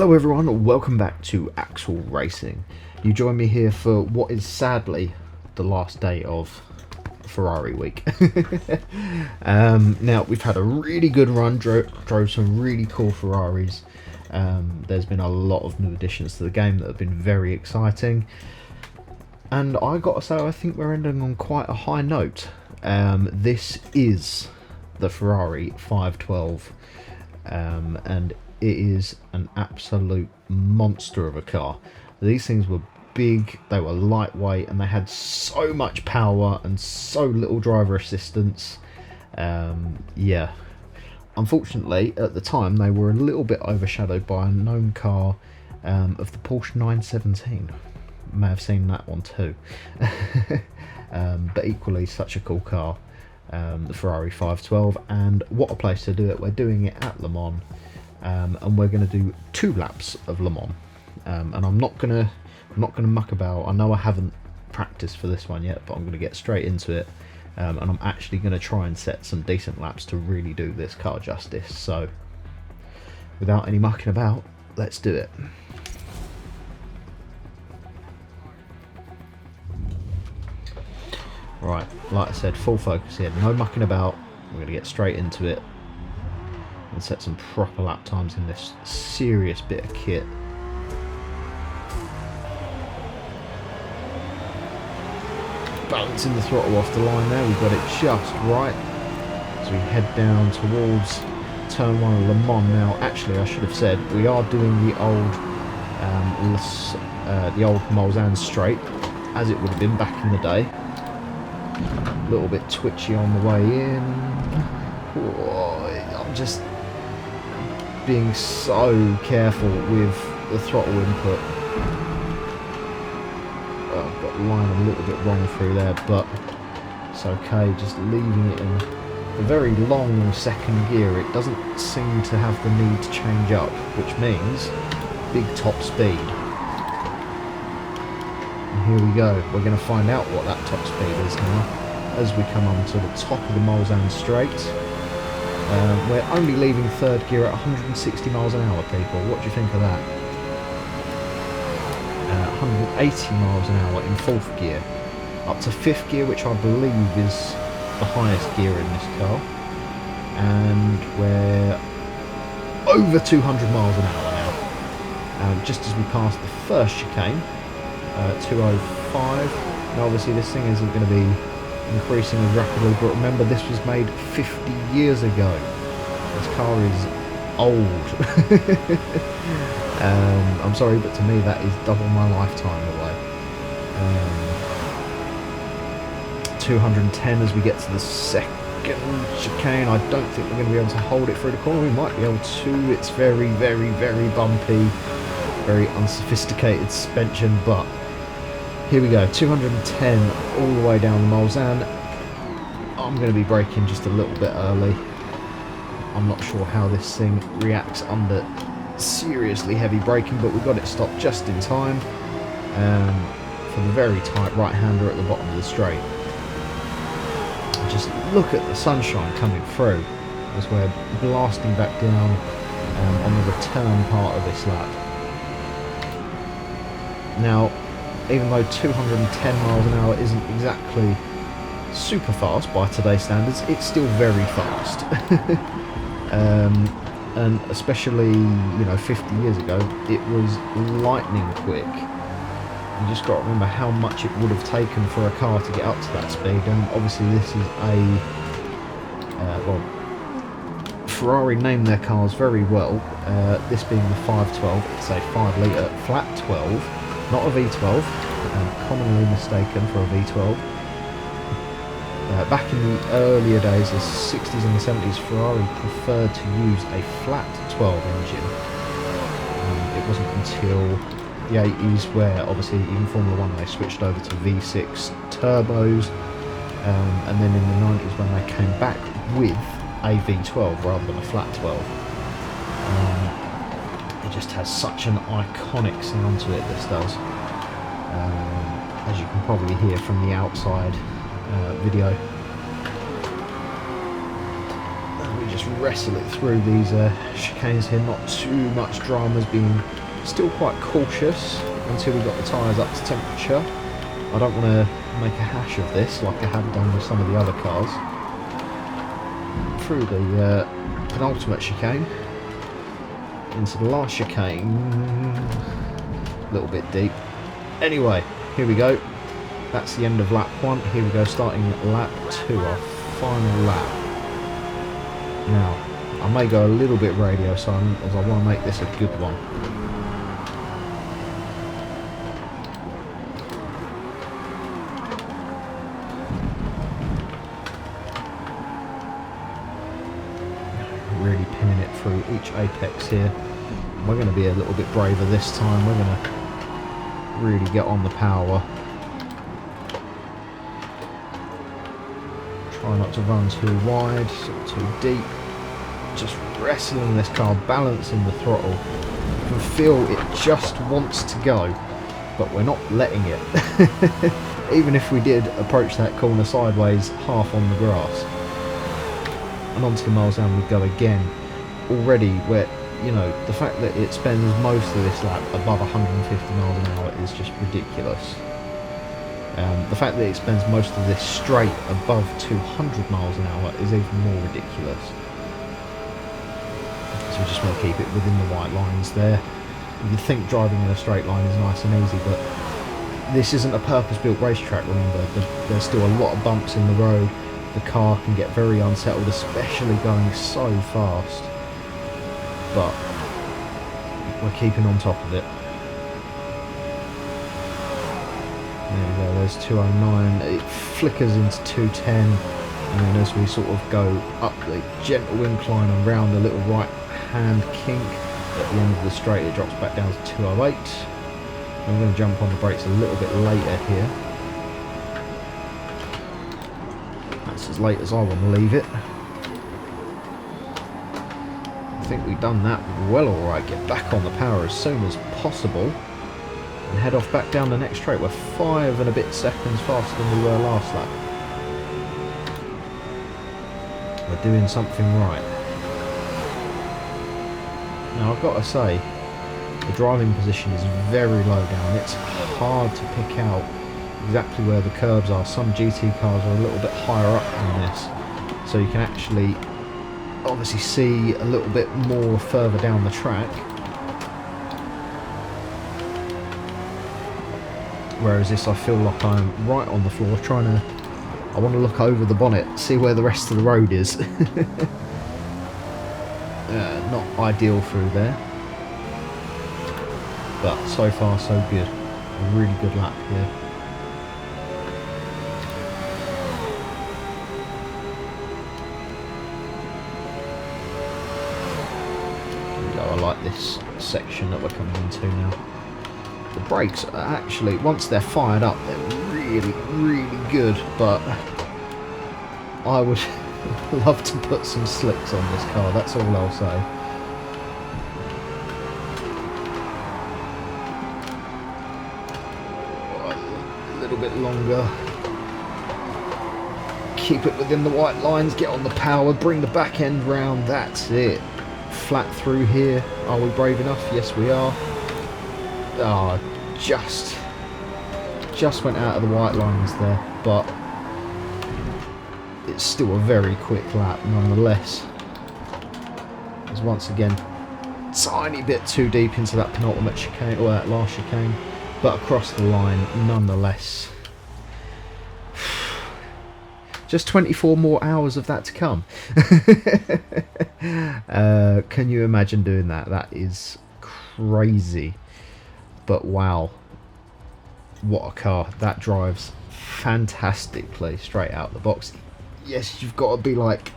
Hello everyone, welcome back to Axel Racing. You join me here for what is sadly the last day of Ferrari week. Now we've had a really good run, drove some really cool Ferraris. There's been a lot of new additions to the game that have been very exciting. And I gotta say, I think we're ending on quite a high note. This is the Ferrari 512 and it is an absolute monster of a car. These things were big, they were lightweight, and they had so much power and so little driver assistance. Yeah, unfortunately at the time they were a little bit overshadowed by a known car of the Porsche 917. May have seen that one too. But equally such a cool car, the Ferrari 512, and what a place to do it. We're doing it at Le Mans. And we're going to do 2 laps of Le Mans, and I'm not gonna muck about. I know I haven't practiced for this one yet, but I'm going to get straight into it, and I'm actually going to try and set some decent laps to really do this car justice. So without any mucking about, let's do it. Right, like I said, full focus here, no mucking about. We're going to get straight into it and set some proper lap times in this serious bit of kit. Balancing the throttle off the line there, we've got it just right as we head down towards turn 1 of Le Mans. Now actually I should have said we are doing the old mulsanne straight as it would have been back in the day. A little bit twitchy on the way in. Oh, I'm just being so careful with the throttle input. Oh, I've got the line a little bit wrong through there, but it's okay, just leaving it in a very long second gear. It doesn't seem to have the need to change up, which means big top speed. And here we go, we're going to find out what that top speed is now as we come on to the top of the mulsanne straight. We're only leaving third gear at 160 miles an hour, people. What do you think of that? 180 miles an hour in fourth gear. Up to fifth gear, which I believe is the highest gear in this car. And we're over 200 miles an hour now. Just as we pass the first chicane, 205. Now obviously this thing isn't going to be increasing as rapidly, but remember this was made 50 years ago. This car is old. I'm sorry, but to me that is double my lifetime away. 210 as we get to the second chicane. I don't think we're going to be able to hold it through the corner. We might be able to. It's very, very, very bumpy, very unsophisticated suspension, but here we go, 210 all the way down the mulsanne. I'm going to be braking just a little bit early. I'm not sure how this thing reacts under seriously heavy braking, but we got it stopped just in time for the very tight right-hander at the bottom of the straight. Just look at the sunshine coming through as we're blasting back down on the return part of this lap. Now, even though 210 miles an hour isn't exactly super fast by today's standards, it's still very fast. And especially, 50 years ago, it was lightning quick. You just got to remember how much it would have taken for a car to get up to that speed, and obviously this is Ferrari named their cars very well, this being the 512, it's a 5 litre flat 12, not a V12, commonly mistaken for a V12. Back in the earlier days, the 60s and the 70s, Ferrari preferred to use a flat 12 engine. It wasn't until the 80s where obviously in Formula 1 they switched over to V6 turbos, and then in the 90s when they came back with a V12 rather than a flat 12. It just has such an iconic sound to it, this does. As you can probably hear from the outside video. We just wrestle it through these chicanes here. Not too much dramas, being still quite cautious until we got the tyres up to temperature. I don't want to make a hash of this like I have done with some of the other cars. Through the penultimate chicane into the last chicane, a little bit deep. Anyway, here we go. That's the end of lap 1. Here we go, starting lap 2, our final lap. Now, I may go a little bit radio silent as I want to make this a good one. Really pinning it through each apex here. We're going to be a little bit braver this time. We're going to really get on the power. Try not to run too wide, too deep. Just wrestling this car, balancing the throttle. You can feel it just wants to go, but we're not letting it. Even if we did approach that corner sideways, half on the grass. And onto the mulsanne we go again. Already, where, you know, the fact that it spends most of this lap above 150 miles an hour is just ridiculous. The fact that it spends most of this straight above 200 miles an hour is even more ridiculous. So we just want to keep it within the white lines there. You'd think driving in a straight line is nice and easy, but this isn't a purpose-built racetrack, remember. There's still a lot of bumps in the road. The car can get very unsettled, especially going so fast. But we're keeping on top of it. There we go, there's 209. It flickers into 210, and then as we sort of go up the gentle incline and round the little right hand kink at the end of the straight, it drops back down to 208. I'm going to jump on the brakes a little bit later here. That's as late as I want to leave it. I think we've done that well alright. Get back on the power as soon as possible and head off back down the next straight. We're 5 and a bit seconds faster than we were last lap. We're doing something right. Now I've got to say, the driving position is very low down. It's hard to pick out exactly where the curbs are. Some GT cars are a little bit higher up than this, so you can actually obviously see a little bit more further down the track. Whereas this, I feel like I'm right on the floor trying to... I want to look over the bonnet, see where the rest of the road is. Not ideal through there. But so far so good. A really good lap here. I like this section that we're coming into now. The brakes are actually, once they're fired up, they're really, really good, but I would love to put some slicks on this car, that's all I'll say. A little bit longer. Keep it within the white lines, get on the power, bring the back end round, that's it. Flat through here. Are we brave enough? Yes, we are. Ah, just went out of the white lines there, but it's still a very quick lap nonetheless. It's once again tiny bit too deep into that penultimate chicane, or that last chicane, but across the line nonetheless. Just 24 more hours of that to come. Can you imagine doing that? That is crazy. But wow. What a car. That drives fantastically straight out the box. Yes, you've got to be like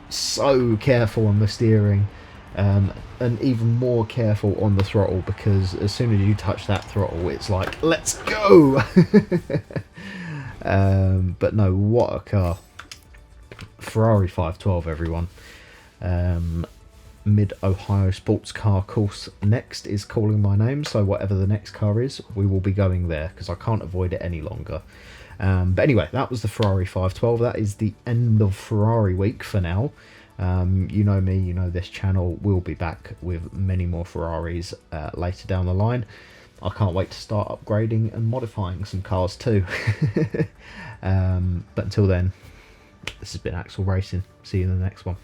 so careful on the steering. And even more careful on the throttle, because as soon as you touch that throttle, it's like, let's go! But no, what a car. Ferrari 512, everyone. Mid-Ohio Sports Car Course next is calling my name, so whatever the next car is, we will be going there, because I can't avoid it any longer. But anyway, that was the Ferrari 512. That is the end of Ferrari week for now. You know me, you know this channel. We'll be back with many more Ferraris later down the line. I can't wait to start upgrading and modifying some cars too. But until then, this has been Axel Racing. See you in the next one.